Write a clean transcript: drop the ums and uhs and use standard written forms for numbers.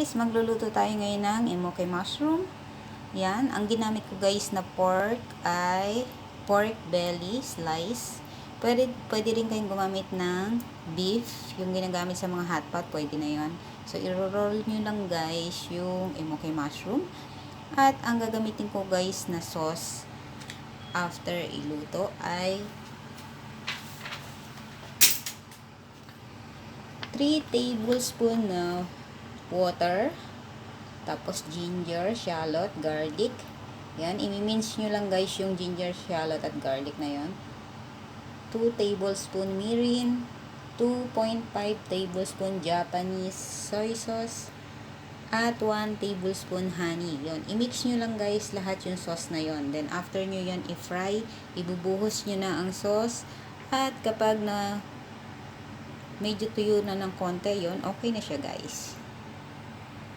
guys, magluluto tayo ngayon ng emoke mushroom. Yan, ang ginamit ko guys na pork ay pork belly slice. Pwede rin kayong gumamit ng beef, yung ginagamit sa mga hotpot, pwede na yon. So, i-roll nyo lang guys yung emoke mushroom. At ang gagamitin ko guys na sauce after iluto ay 3 tablespoon na water, tapos ginger, shallot, garlic. Yan, imi-mince nyo lang guys yung ginger, shallot at garlic na yon. 2 tablespoon mirin, 2.5 tablespoon Japanese soy sauce, at 1 tablespoon honey. Yon, i-mix nyo lang guys lahat yung sauce na yon. Then after nyo yon i-fry, ibubuhos nyo na ang sauce. At kapag na medyo tuyo na ng konti yon, okay na siya guys.